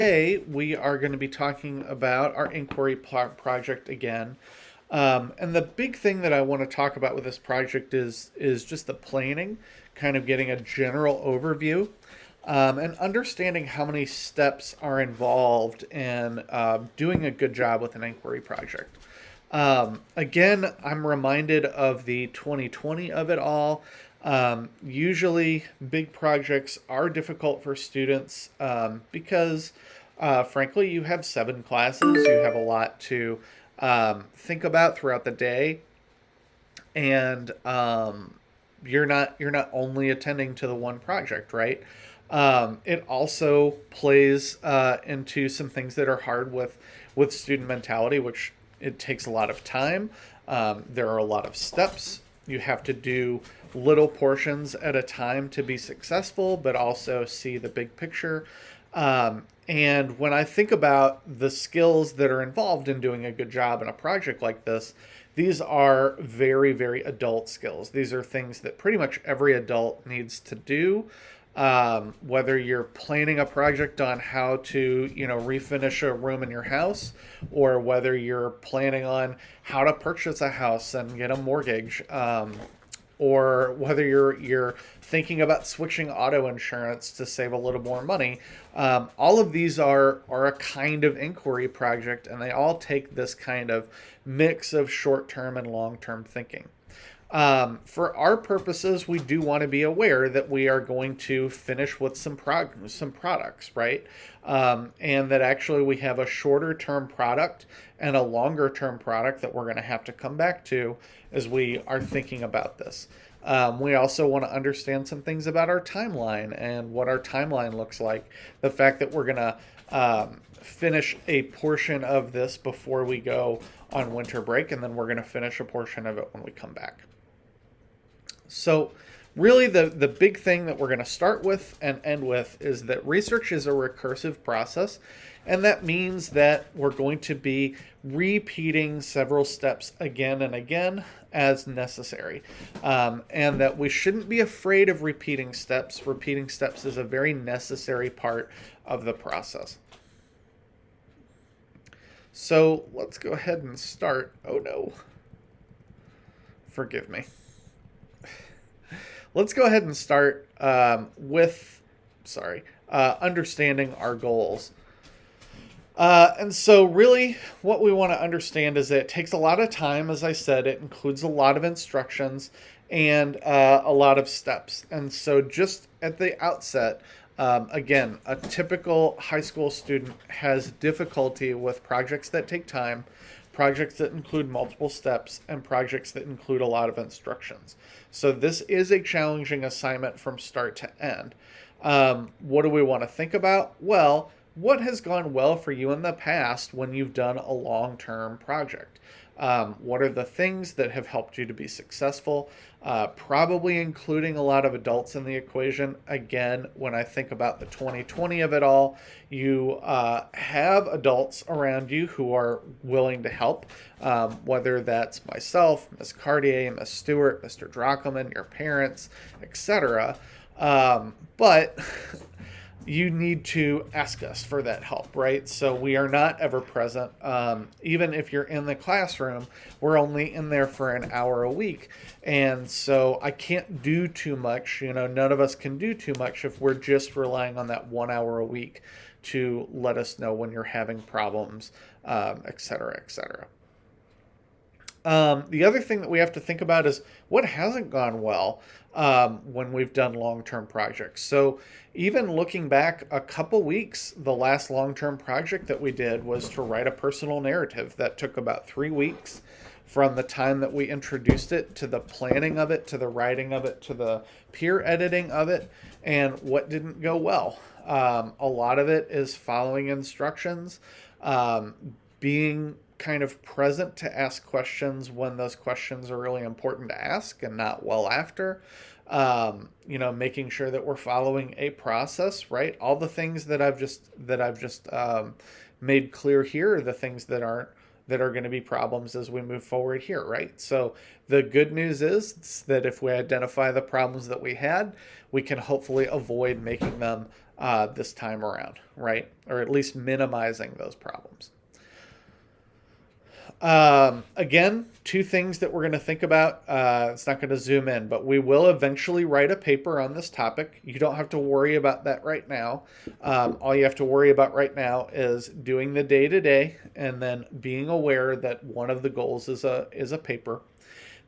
Today we are going to be talking about our inquiry project again. And the big thing that I want to talk about with this project is just the planning, kind of getting a general overview, and understanding how many steps are involved in doing a good job with an inquiry project. Again, I'm reminded of the 2020 of it all. Usually, big projects are difficult for students because, frankly, you have 7 classes. You have a lot to think about throughout the day, and you're not only attending to the one project, right? It also plays into some things that are hard with student mentality, which it takes a lot of time. There are a lot of steps. You have to do little portions at a time to be successful, but also see the big picture. And when I think about the skills that are involved in doing a good job in a project like this, these are very, very adult skills. These are things that pretty much every adult needs to do. Whether you're planning a project on how to, refinish a room in your house, or whether you're planning on how to purchase a house and get a mortgage, or whether you're thinking about switching auto insurance to save a little more money. All of these are a kind of inquiry project, and they all take this kind of mix of short-term and long-term thinking. For our purposes, we do want to be aware that we are going to finish with some products, right? And that actually we have a shorter term product and a longer term product that we're going to have to come back to as we are thinking about this. We also want to understand some things about our timeline and what our timeline looks like. The fact that we're going to finish a portion of this before we go on winter break, and then we're going to finish a portion of it when we come back. So really the big thing that we're going to start with and end with is that research is a recursive process, and that means that we're going to be repeating several steps again and again as necessary, and that we shouldn't be afraid of repeating steps. Repeating steps is a very necessary part of the process. So let's go ahead and start. Oh no, forgive me. Let's go ahead and start with understanding our goals. And so really what we want to understand is that it takes a lot of time. As I said, it includes a lot of instructions and a lot of steps. And so just at the outset, again, a typical high school student has difficulty with projects that take time, projects that include multiple steps, and projects that include a lot of instructions. So this is a challenging assignment from start to end. What do we want to think about? Well, what has gone well for you in the past when you've done a long-term project? What are the things that have helped you to be successful? Probably including a lot of adults in the equation. Again, when I think about the 2020 of it all, you have adults around you who are willing to help, whether that's myself, Ms. Cartier, Ms. Stewart, Mr. Drockelman, your parents, etc. But you need to ask us for that help, right? So we are not ever present. Even if you're in the classroom, we're only in there for an hour a week. And so I can't do too much. None of us can do too much if we're just relying on that 1 hour a week to let us know when you're having problems, et cetera, et cetera. The other thing that we have to think about is what hasn't gone well when we've done long-term projects. So even looking back a couple weeks, the last long-term project that we did was to write a personal narrative that took about 3 weeks from the time that we introduced it to the planning of it, to the writing of it, to the peer editing of it, and what didn't go well. A lot of it is following instructions, being kind of present to ask questions when those questions are really important to ask and not well after. Making sure that we're following a process, right? All the things that I've just made clear here are the things that are going to be problems as we move forward here, right? So the good news is that if we identify the problems that we had, we can hopefully avoid making them this time around, right? Or at least minimizing those problems. Again, two things that we're going to think about. It's not going to zoom in, but we will eventually write a paper on this topic. You don't have to worry about that right now. All you have to worry about right now is doing the day to day, and then being aware that one of the goals is a paper.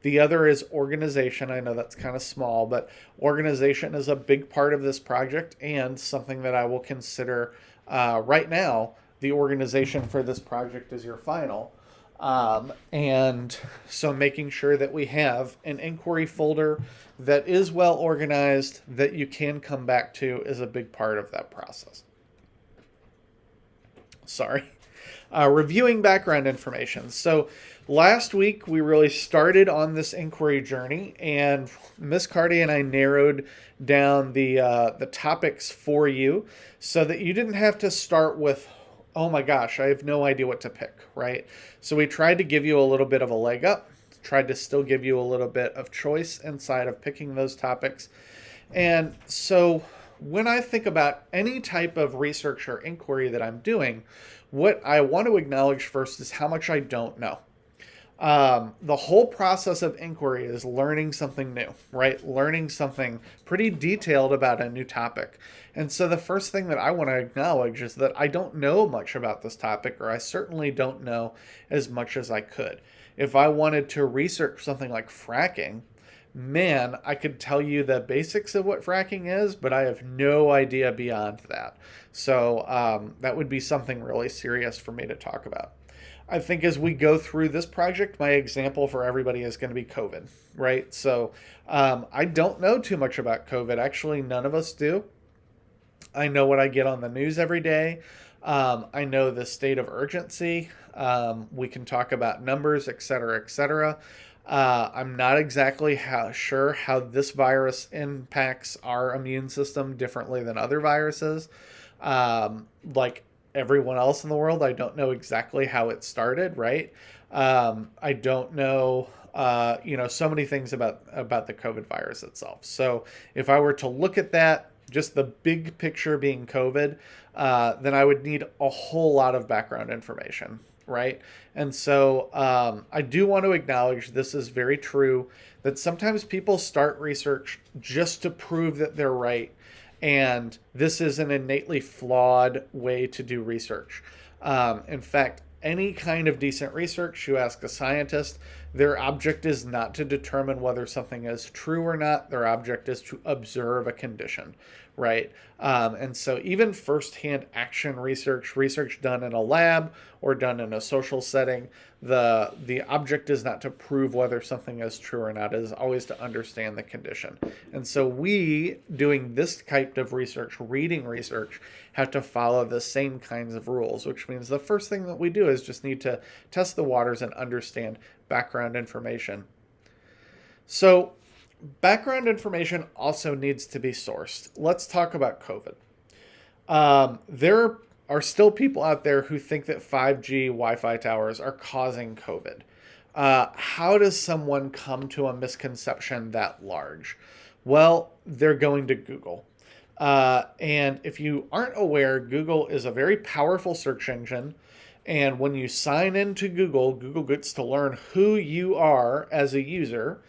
The other is organization. I know that's kind of small, but organization is a big part of this project and something that I will consider right now. The organization for this project is your final. And so making sure that we have an inquiry folder that is well organized that you can come back to is a big part of that process. Sorry. Reviewing background information. So last week we really started on this inquiry journey, and Miss Carty and I narrowed down the topics for you so that you didn't have to start with, oh my gosh, I have no idea what to pick, right? So we tried to give you a little bit of a leg up, tried to still give you a little bit of choice inside of picking those topics. And so when I think about any type of research or inquiry that I'm doing, what I want to acknowledge first is how much I don't know. The whole process of inquiry is learning something new, right? Learning something pretty detailed about a new topic. And so the first thing that I want to acknowledge is that I don't know much about this topic, or I certainly don't know as much as I could. If I wanted to research something like fracking, man, I could tell you the basics of what fracking is, but I have no idea beyond that. So that would be something really serious for me to talk about. I think as we go through this project, my example for everybody is going to be COVID, right? So I don't know too much about COVID. Actually, none of us do. I know what I get on the news every day. I know the state of urgency. We can talk about numbers, et cetera, et cetera. I'm not exactly sure how this virus impacts our immune system differently than other viruses. Like everyone else in the world, I don't know exactly how it started, right? I don't know, so many things about the COVID virus itself. So if I were to look at that, just the big picture being COVID, then I would need a whole lot of background information, right? And so I do want to acknowledge this is very true, that sometimes people start research just to prove that they're right. And this is an innately flawed way to do research. In fact, any kind of decent research, you ask a scientist, their object is not to determine whether something is true or not. Their object is to observe a condition, right? And so even firsthand action research done in a lab or done in a social setting, the object is not to prove whether something is true or not. It is always to understand the condition. And so we, doing this type of research, reading research, have to follow the same kinds of rules, which means the first thing that we do is just need to test the waters and understand background information. So background information also needs to be sourced. Let's talk about COVID. There are still people out there who think that 5G Wi-Fi towers are causing COVID. How does someone come to a misconception that large? Well, they're going to Google. And if you aren't aware, Google is a very powerful search engine. And when you sign into Google, Google gets to learn who you are as a user,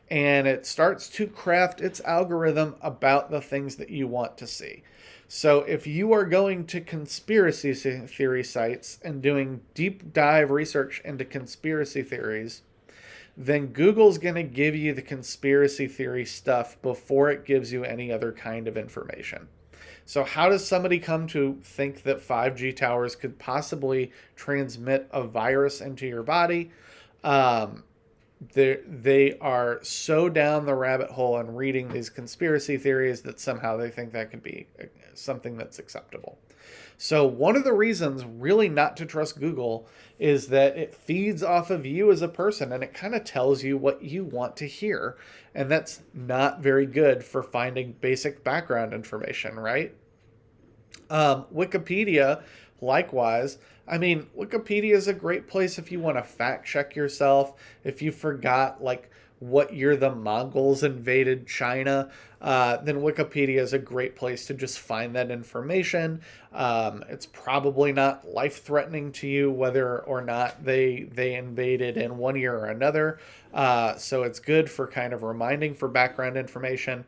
and it starts to craft its algorithm about the things that you want to see. So if you are going to conspiracy theory sites and doing deep dive research into conspiracy theories, then Google's going to give you the conspiracy theory stuff before it gives you any other kind of information. So how does somebody come to think that 5G towers could possibly transmit a virus into your body? They are so down the rabbit hole and reading these conspiracy theories that somehow they think that could be something that's acceptable. So one of the reasons really not to trust Google is that it feeds off of you as a person, and it kind of tells you what you want to hear. And that's not very good for finding basic background information, right? Wikipedia, likewise. I mean, Wikipedia is a great place if you want to fact check yourself, if you forgot like what year the Mongols invaded China, then Wikipedia is a great place to just find that information. It's probably not life-threatening to you whether or not they invaded in one year or another. So it's good for kind of reminding for background information.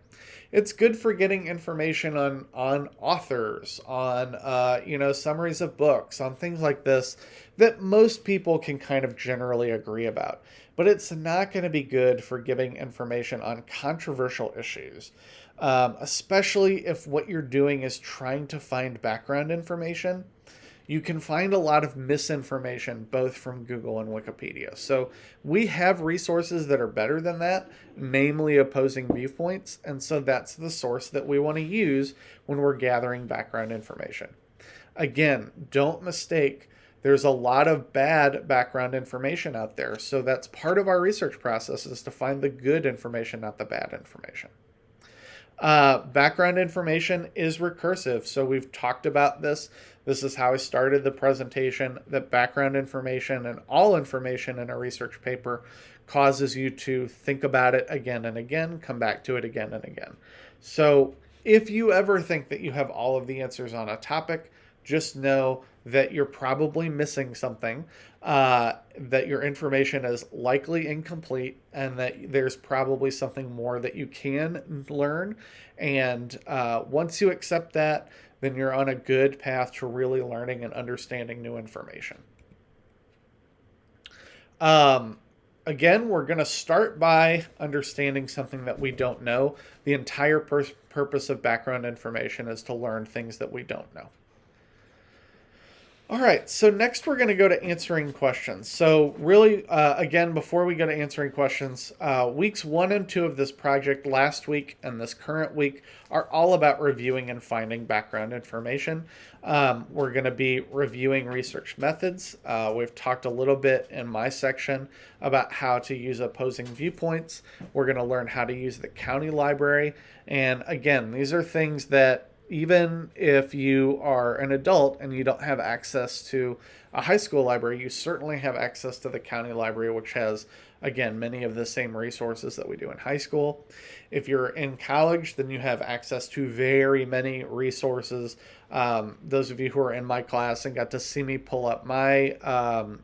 It's good for getting information on authors, on summaries of books, on things like this that most people can kind of generally agree about. But it's not going to be good for giving information on controversial issues, especially if what you're doing is trying to find background information. You can find a lot of misinformation both from Google and Wikipedia. So we have resources that are better than that, namely opposing viewpoints. And so that's the source that we want to use when we're gathering background information. Again, don't mistake, there's a lot of bad background information out there. So that's part of our research process, is to find the good information, not the bad information. Background information is recursive. So we've talked about this. This is how I started the presentation, that background information and all information in a research paper causes you to think about it again and again, come back to it again and again. So if you ever think that you have all of the answers on a topic, just know that you're probably missing something, that your information is likely incomplete, and that there's probably something more that you can learn. And once you accept that, then you're on a good path to really learning and understanding new information. Again, we're going to start by understanding something that we don't know. The entire purpose of background information is to learn things that we don't know. All right, so next we're going to go to answering questions. So really, again, before we go to answering questions, weeks 1 and 2 of this project, last week and this current week, are all about reviewing and finding background information. We're going to be reviewing research methods. We've talked a little bit in my section about how to use opposing viewpoints. We're going to learn how to use the county library. And again, these are things that even if you are an adult and you don't have access to a high school library, you certainly have access to the county library, which has, again, many of the same resources that we do in high school. If you're in college, then you have access to very many resources. Those of you who are in my class and got to see me pull up my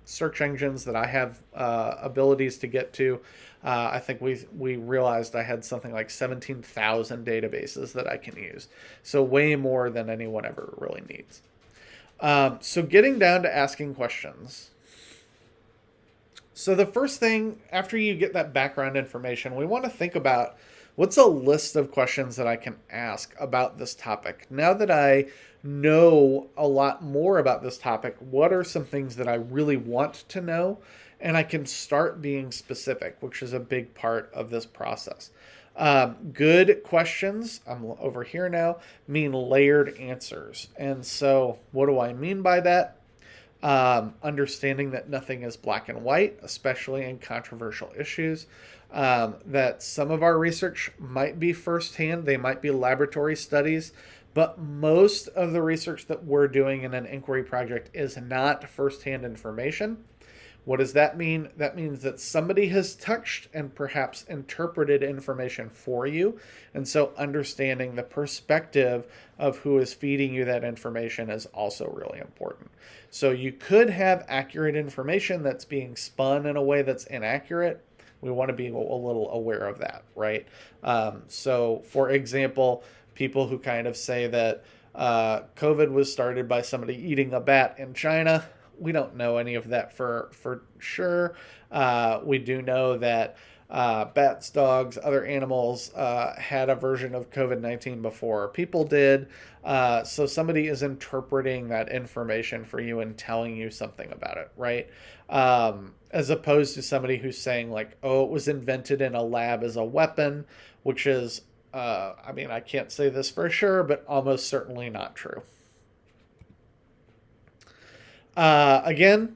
search engines that I have abilities to get to, I think we realized I had something like 17,000 databases that I can use. So way more than anyone ever really needs. So getting down to asking questions. So the first thing, after you get that background information, we want to think about, what's a list of questions that I can ask about this topic? Now that I know a lot more about this topic, what are some things that I really want to know? And I can start being specific, which is a big part of this process. Good questions, I'm over here now, mean layered answers. And so what do I mean by that? Understanding that nothing is black and white, especially in controversial issues. That some of our research might be firsthand, they might be laboratory studies, but most of the research that we're doing in an inquiry project is not firsthand information. What does that mean? That means that somebody has touched and perhaps interpreted information for you. And so understanding the perspective of who is feeding you that information is also really important. So you could have accurate information that's being spun in a way that's inaccurate. We want to be a little aware of that, right? So for example, people who kind of say that COVID was started by somebody eating a bat in China, we don't know any of that for sure. We do know that bats, dogs, other animals had a version of COVID-19 before people did. So somebody is interpreting that information for you and telling you something about it, right? As opposed to somebody who's saying like, oh, it was invented in a lab as a weapon, which is, I can't say this for sure, but almost certainly not true. Again,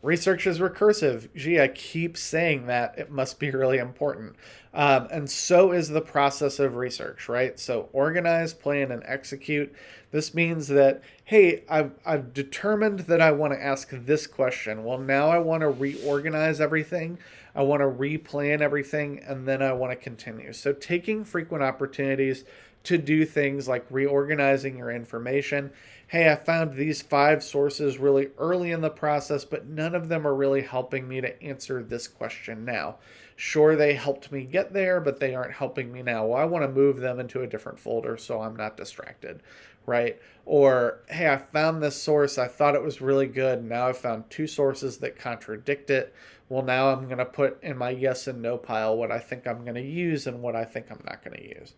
Research is recursive. Gee, I keep saying that. It must be really important. And so is the process of research, right? So organize, plan, and execute. This means that, hey, I've determined that I want to ask this question. Well, now I want to reorganize everything. I want to replan everything, and then I want to continue. So taking frequent opportunities to do things like reorganizing your information. Hey, I found these 5 sources really early in the process, but none of them are really helping me to answer this question now. Sure, they helped me get there, but they aren't helping me now. Well, I want to move them into a different folder so I'm not distracted, right? Or, hey, I found this source. I thought it was really good. Now I've found 2 sources that contradict it. Well, now I'm going to put in my yes and no pile what I think I'm going to use and what I think I'm not going to use.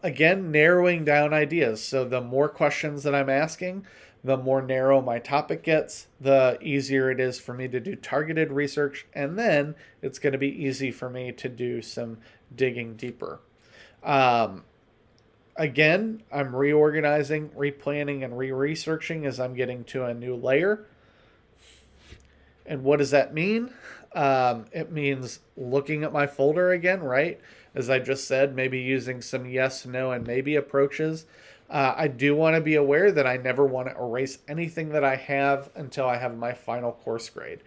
Again, narrowing down ideas. So the more questions that I'm asking, the more narrow my topic gets, the easier it is for me to do targeted research, and then it's going to be easy for me to do some digging deeper. Um, Again, I'm reorganizing, replanning, and re-researching as I'm getting to a new layer. And what does that mean? It means looking at my folder again, right? As I just said, maybe using some yes, no, and maybe approaches. I do want to be aware that I never want to erase anything that I have until I have my final course grade.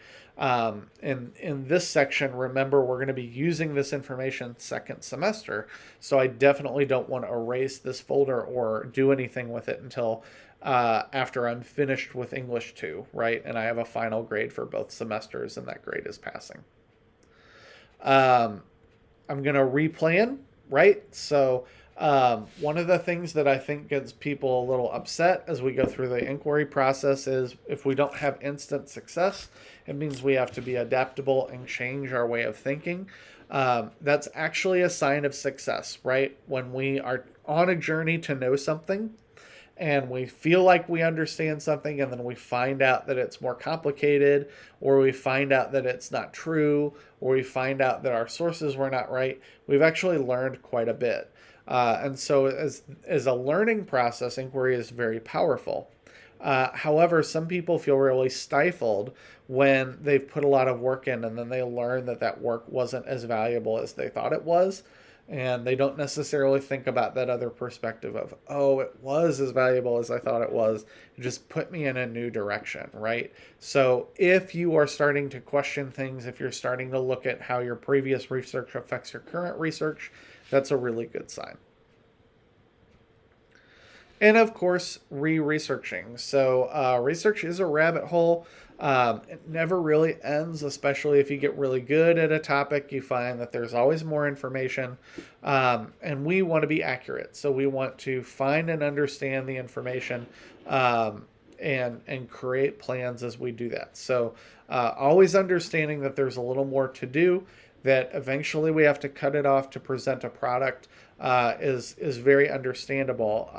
In this section, remember, we're going to be using this information second semester. So I definitely don't want to erase this folder or do anything with it until after I'm finished with English 2, right? And I have a final grade for both semesters, and that grade is passing. I'm going to replan, right? So one of the things that I think gets people a little upset as we go through the inquiry process is if we don't have instant success, it means we have to be adaptable and change our way of thinking. That's actually a sign of success, right? When we are on a journey to know something, and we feel like we understand something, and then we find out that it's more complicated, or we find out that it's not true, or we find out that our sources were not right, we've actually learned quite a bit. And so as a learning process, inquiry is very powerful. However, some people feel really stifled when they've put a lot of work in and then they learn that that work wasn't as valuable as they thought it was. And they don't necessarily think about that other perspective of, oh, it was as valuable as I thought it was. It just put me in a new direction, right? So if you are starting to question things, if you're starting to look at how your previous research affects your current research, that's a really good sign. And of course, re-researching. So research is a rabbit hole. It never really ends, especially if you get really good at a topic. You find that there's always more information. And we want to be accurate. So we want to find and understand the information and create plans as we do that. So always understanding that there's a little more to do, that eventually we have to cut it off to present a product is very understandable.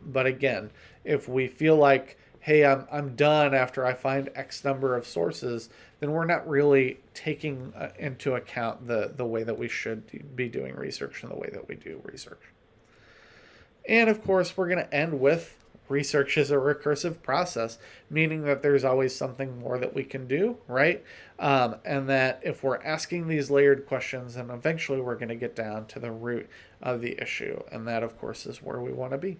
But again, if we feel like, hey, I'm done after I find X number of sources, then we're not really taking into account the way that we should be doing research and the way that we do research. And of course, we're going to end with research is a recursive process, meaning that there's always something more that we can do, right? And that if we're asking these layered questions, then eventually we're going to get down to the root of the issue. And that, of course, is where we want to be.